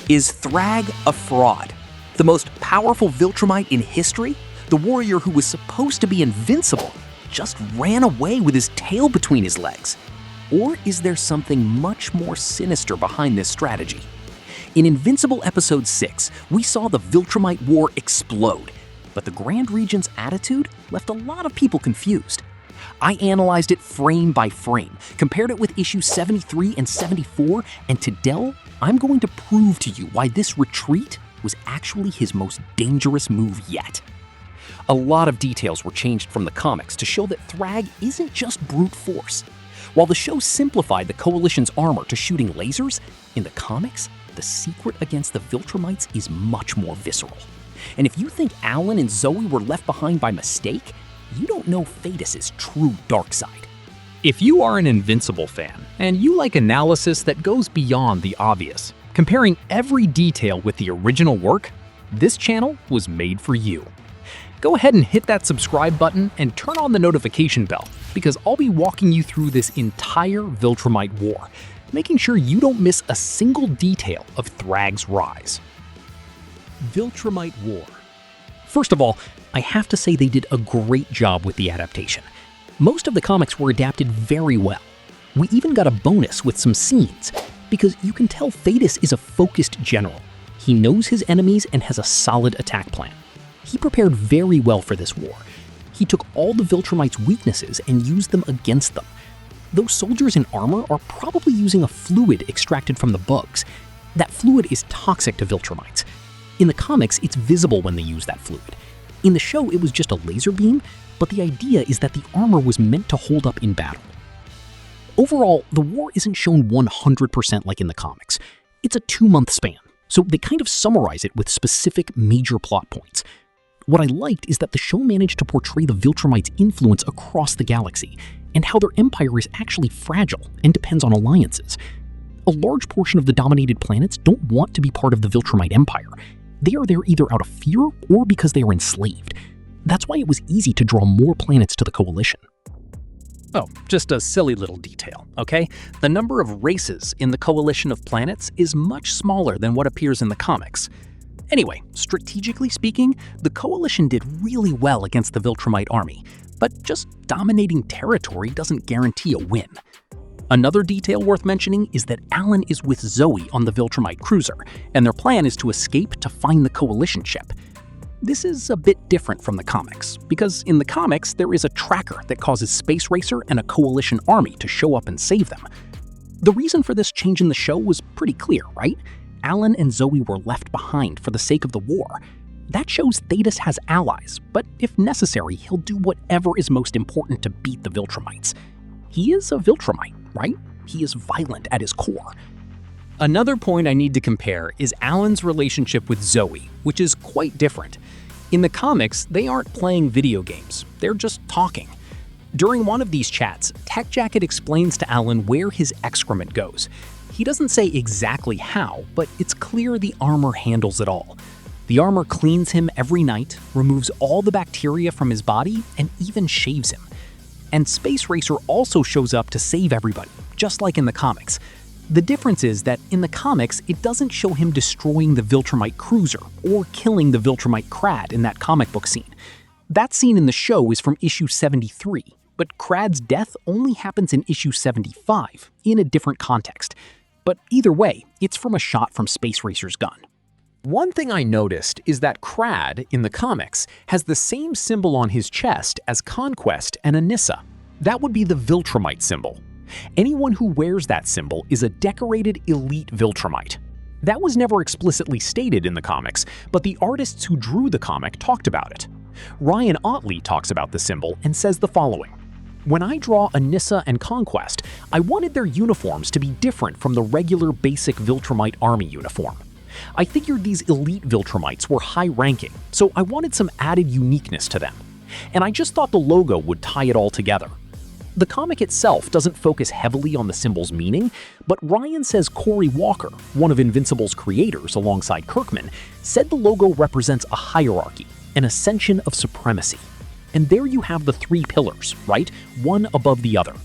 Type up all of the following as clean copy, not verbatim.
Is Thragg a fraud? The most powerful Viltrumite in history? The warrior who was supposed to be invincible just ran away with his tail between his legs? Or is there something much more sinister behind this strategy? In Invincible Episode 6, we saw the Viltrumite War explode, but the Grand Regent's attitude left a lot of people confused. I analyzed it frame by frame, compared it with issues 73 and 74, and today I'm going to prove to you why this retreat was actually his most dangerous move yet. A lot of details were changed from the comics to show that Thragg isn't just brute force. While the show simplified the Coalition's armor to shooting lasers, in the comics, the secret against the Viltrumites is much more visceral. And if you think Allen and Zoey were left behind by mistake, you don't know Thaedus' true dark side. If you are an Invincible fan, and you like analysis that goes beyond the obvious, comparing every detail with the original work, this channel was made for you. Go ahead and hit that subscribe button and turn on the notification bell, because I'll be walking you through this entire Viltrumite War, making sure you don't miss a single detail of Thragg's rise. Viltrumite War. First of all, I have to say they did a great job with the adaptation. Most of the comics were adapted very well. We even got a bonus with some scenes, because you can tell Thaedus is a focused general. He knows his enemies and has a solid attack plan. He prepared very well for this war. He took all the Viltrumites' weaknesses and used them against them. Those soldiers in armor are probably using a fluid extracted from the bugs. That fluid is toxic to Viltrumites. In the comics, it's visible when they use that fluid. In the show, it was just a laser beam, but the idea is that the armor was meant to hold up in battle. Overall, the war isn't shown 100% like in the comics. It's a 2-month span, so they kind of summarize it with specific major plot points. What I liked is that the show managed to portray the Viltrumites' influence across the galaxy, and how their empire is actually fragile and depends on alliances. A large portion of the dominated planets don't want to be part of the Viltrumite Empire. They are there either out of fear or because they are enslaved. That's why it was easy to draw more planets to the Coalition. Oh, just a silly little detail, okay? The number of races in the Coalition of Planets is much smaller than what appears in the comics. Anyway, strategically speaking, the Coalition did really well against the Viltrumite army, but just dominating territory doesn't guarantee a win. Another detail worth mentioning is that Allen is with Zoey on the Viltrumite cruiser, and their plan is to escape to find the Coalition ship. This is a bit different from the comics, because in the comics there is a tracker that causes Space Racer and a Coalition army to show up and save them. The reason for this change in the show was pretty clear, right? Allen and Zoey were left behind for the sake of the war. That shows Thaedus has allies, but if necessary, he'll do whatever is most important to beat the Viltrumites. He is a Viltrumite, right? He is violent at his core. Another point I need to compare is Allen's relationship with Zoey, which is quite different. In the comics, they aren't playing video games, they're just talking. During one of these chats, Tech Jacket explains to Allen where his excrement goes. He doesn't say exactly how, but it's clear the armor handles it all. The armor cleans him every night, removes all the bacteria from his body, and even shaves him. And Space Racer also shows up to save everybody, just like in the comics. The difference is that in the comics, it doesn't show him destroying the Viltrumite cruiser or killing the Viltrumite Crad in that comic book scene. That scene in the show is from issue 73, but Crad's death only happens in issue 75, in a different context. But either way, it's from a shot from Space Racer's gun. One thing I noticed is that Crad, in the comics, has the same symbol on his chest as Conquest and Anissa. That would be the Viltrumite symbol. Anyone who wears that symbol is a decorated elite Viltrumite. That was never explicitly stated in the comics, but the artists who drew the comic talked about it. Ryan Ottley talks about the symbol and says the following: "When I draw Anissa and Conquest, I wanted their uniforms to be different from the regular basic Viltrumite army uniform. I figured these elite Viltrumites were high-ranking, so I wanted some added uniqueness to them. And I just thought the logo would tie it all together." The comic itself doesn't focus heavily on the symbol's meaning, but Ryan says Corey Walker, one of Invincible's creators alongside Kirkman, said the logo represents a hierarchy, an ascension of supremacy. And there you have the 3 pillars, right? One above the other.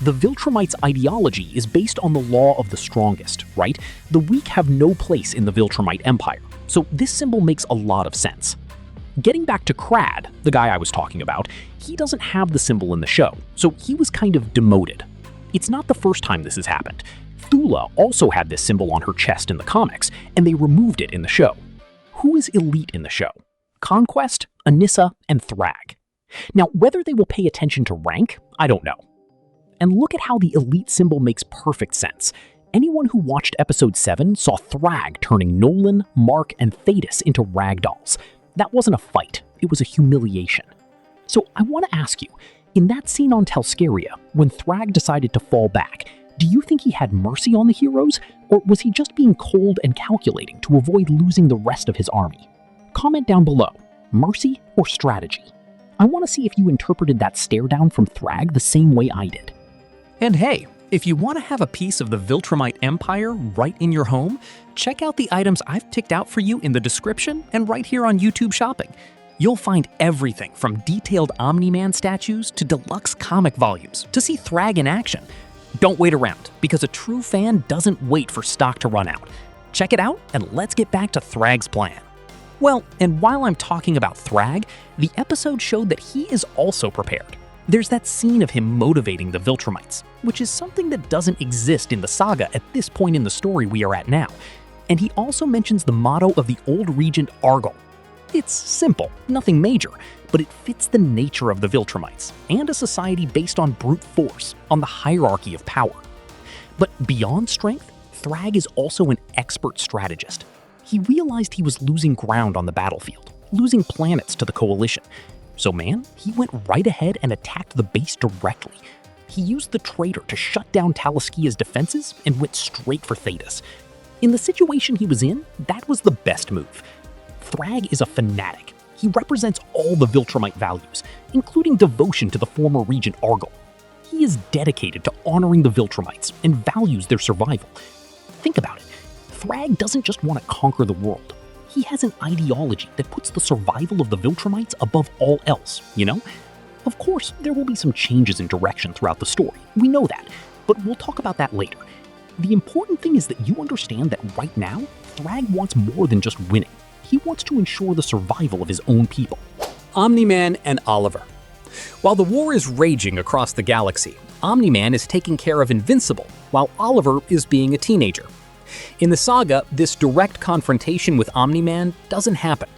The Viltrumites' ideology is based on the law of the strongest, right? The weak have no place in the Viltrumite Empire, so this symbol makes a lot of sense. Getting back to Crad, the guy I was talking about, he doesn't have the symbol in the show, so he was kind of demoted. It's not the first time this has happened. Thula also had this symbol on her chest in the comics, and they removed it in the show. Who is elite in the show? Conquest, Anissa, and Thragg. Now, whether they will pay attention to rank, I don't know. And look at how the elite symbol makes perfect sense. Anyone who watched episode 7 saw Thragg turning Nolan, Mark, and Thaedus into ragdolls. That wasn't a fight, it was a humiliation. So I want to ask you, in that scene on Talescria, when Thragg decided to fall back, do you think he had mercy on the heroes, or was he just being cold and calculating to avoid losing the rest of his army? Comment down below, mercy or strategy? I want to see if you interpreted that stare down from Thragg the same way I did. And hey, if you want to have a piece of the Viltrumite Empire right in your home, check out the items I've picked out for you in the description and right here on YouTube Shopping. You'll find everything from detailed Omni-Man statues to deluxe comic volumes to see Thragg in action. Don't wait around, because a true fan doesn't wait for stock to run out. Check it out, and let's get back to Thragg's plan. Well, and while I'm talking about Thragg, the episode showed that he is also prepared. There's that scene of him motivating the Viltrumites, which is something that doesn't exist in the saga at this point in the story we are at now. And he also mentions the motto of the old Regent Argal. It's simple, nothing major, but it fits the nature of the Viltrumites and a society based on brute force, on the hierarchy of power. But beyond strength, Thragg is also an expert strategist. He realized he was losing ground on the battlefield, losing planets to the Coalition. So man, he went right ahead and attacked the base directly. He used the traitor to shut down Talescria's defenses and went straight for Thaedus. In the situation he was in, that was the best move. Thragg is a fanatic. He represents all the Viltrumite values, including devotion to the former Regent Argal. He is dedicated to honoring the Viltrumites and values their survival. Think about it. Thragg doesn't just want to conquer the world. He has an ideology that puts the survival of the Viltrumites above all else, you know? Of course, there will be some changes in direction throughout the story. We know that, but we'll talk about that later. The important thing is that you understand that right now, Thragg wants more than just winning. He wants to ensure the survival of his own people. Omni-Man and Oliver. While the war is raging across the galaxy, Omni-Man is taking care of Invincible, while Oliver is being a teenager. In the saga, this direct confrontation with Omni-Man doesn't happen.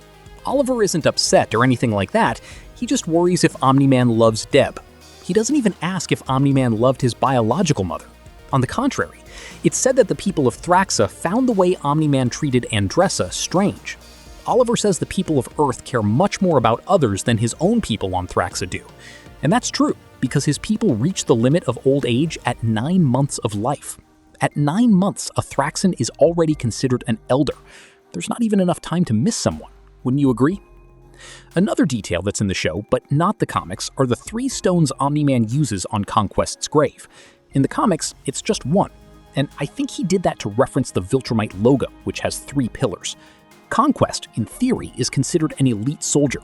Oliver isn't upset or anything like that, he just worries if Omni-Man loves Deb. He doesn't even ask if Omni-Man loved his biological mother. On the contrary, it's said that the people of Thraxa found the way Omni-Man treated Andressa strange. Oliver says the people of Earth care much more about others than his own people on Thraxa do. And that's true, because his people reach the limit of old age at 9 months of life. At 9 months, a Thraxan is already considered an elder. There's not even enough time to miss someone. Wouldn't you agree? Another detail that's in the show, but not the comics, are the 3 stones Omni-Man uses on Conquest's grave. In the comics, it's just 1, and I think he did that to reference the Viltrumite logo, which has 3 pillars. Conquest, in theory, is considered an elite soldier.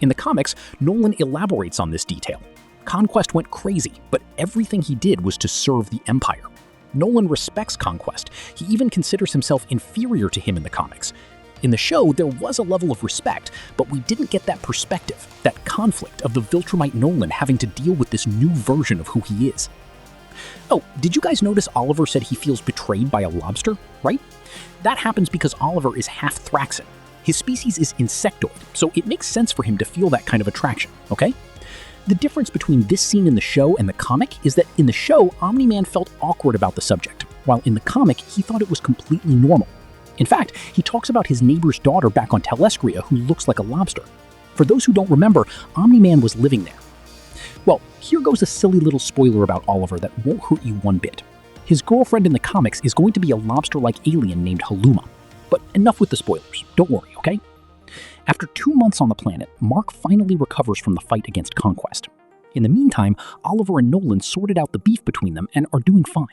In the comics, Nolan elaborates on this detail. Conquest went crazy, but everything he did was to serve the Empire. Nolan respects Conquest. He even considers himself inferior to him in the comics. In the show, there was a level of respect, but we didn't get that perspective, that conflict of the Viltrumite Nolan having to deal with this new version of who he is. Oh, did you guys notice Oliver said he feels betrayed by a lobster, right? That happens because Oliver is half Thraxan. His species is insectoid, so it makes sense for him to feel that kind of attraction, okay? The difference between this scene in the show and the comic is that in the show, Omni-Man felt awkward about the subject, while in the comic, he thought it was completely normal. In fact, he talks about his neighbor's daughter back on Talescria who looks like a lobster. For those who don't remember, Omni-Man was living there. Well, here goes a silly little spoiler about Oliver that won't hurt you one bit. His girlfriend in the comics is going to be a lobster-like alien named Haluma. But enough with the spoilers, don't worry, okay? After 2 months on the planet, Mark finally recovers from the fight against Conquest. In the meantime, Oliver and Nolan sorted out the beef between them and are doing fine.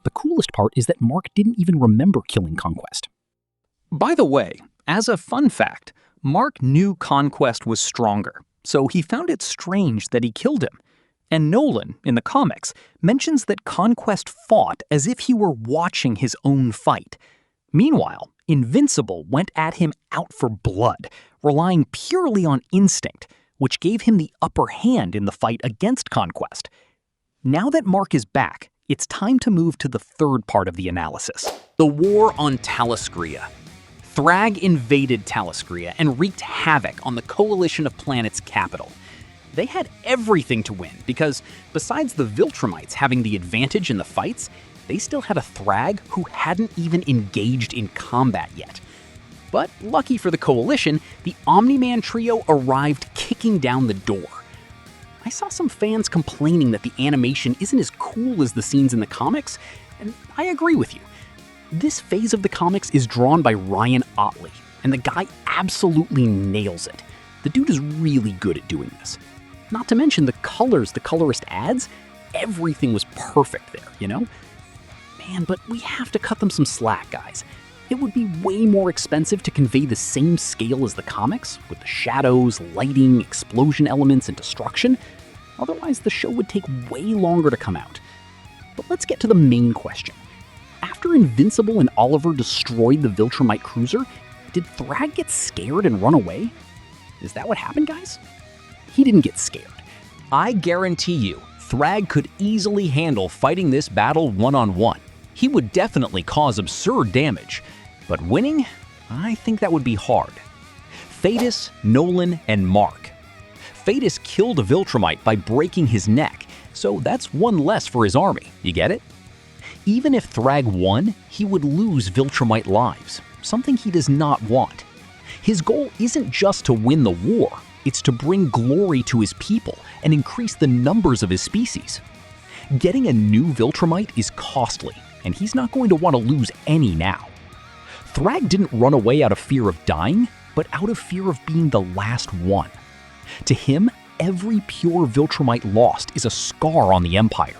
The coolest part is that Mark didn't even remember killing Conquest. By the way, as a fun fact, Mark knew Conquest was stronger, so he found it strange that he killed him. And Nolan, in the comics, mentions that Conquest fought as if he were watching his own fight. Meanwhile, Invincible went at him out for blood, relying purely on instinct, which gave him the upper hand in the fight against Conquest. Now that Mark is back, it's time to move to the third part of the analysis. The War on Talescria. Thragg invaded Talescria and wreaked havoc on the coalition of planets' capital. They had everything to win because, besides the Viltrumites having the advantage in the fights, they still had a Thragg who hadn't even engaged in combat yet. But lucky for the coalition, the Omni-Man trio arrived kicking down the door. I saw some fans complaining that the animation isn't as cool as the scenes in the comics, and I agree with you. This phase of the comics is drawn by Ryan Ottley, and the guy absolutely nails it. The dude is really good at doing this. Not to mention the colors the colorist adds, everything was perfect there, you know? Man, but we have to cut them some slack, guys. It would be way more expensive to convey the same scale as the comics, with the shadows, lighting, explosion elements, and destruction. Otherwise, the show would take way longer to come out. But let's get to the main question. After Invincible and Oliver destroyed the Viltrumite cruiser, did Thragg get scared and run away? Is that what happened, guys? He didn't get scared. I guarantee you, Thragg could easily handle fighting this battle one-on-one. He would definitely cause absurd damage, but winning? I think that would be hard. Thaedus, Nolan, and Mark. Thaedus killed a Viltrumite by breaking his neck, so that's one less for his army, you get it? Even if Thragg won, he would lose Viltrumite lives, something he does not want. His goal isn't just to win the war, it's to bring glory to his people and increase the numbers of his species. Getting a new Viltrumite is costly, and he's not going to want to lose any now. Thragg didn't run away out of fear of dying, but out of fear of being the last one. To him, every pure Viltrumite lost is a scar on the Empire.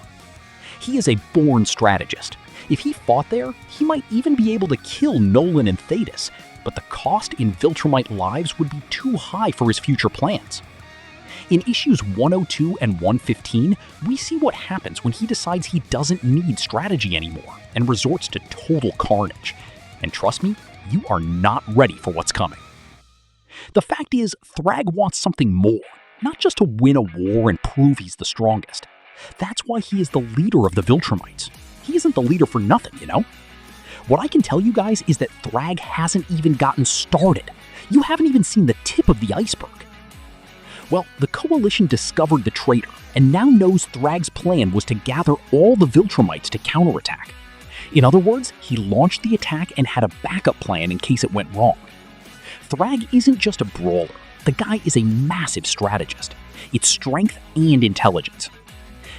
He is a born strategist. If he fought there, he might even be able to kill Nolan and Thaedus, but the cost in Viltrumite lives would be too high for his future plans. In issues 102 and 115, we see what happens when he decides he doesn't need strategy anymore and resorts to total carnage. And trust me, you are not ready for what's coming. The fact is, Thragg wants something more, not just to win a war and prove he's the strongest. That's why he is the leader of the Viltrumites. He isn't the leader for nothing, you know? What I can tell you guys is that Thragg hasn't even gotten started. You haven't even seen the tip of the iceberg. Well, the Coalition discovered the traitor, and now knows Thragg's plan was to gather all the Viltrumites to counterattack. In other words, he launched the attack and had a backup plan in case it went wrong. Thragg isn't just a brawler. The guy is a massive strategist. It's strength and intelligence.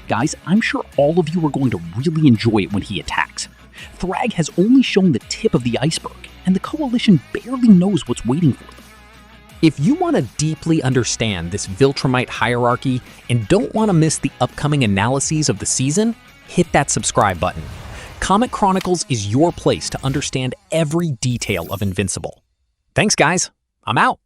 Guys, I'm sure all of you are going to really enjoy it when he attacks. Thragg has only shown the tip of the iceberg, and the Coalition barely knows what's waiting for them. If you want to deeply understand this Viltrumite hierarchy and don't want to miss the upcoming analyses of the season, hit that subscribe button. Comic Chronicles is your place to understand every detail of Invincible. Thanks, guys. I'm out.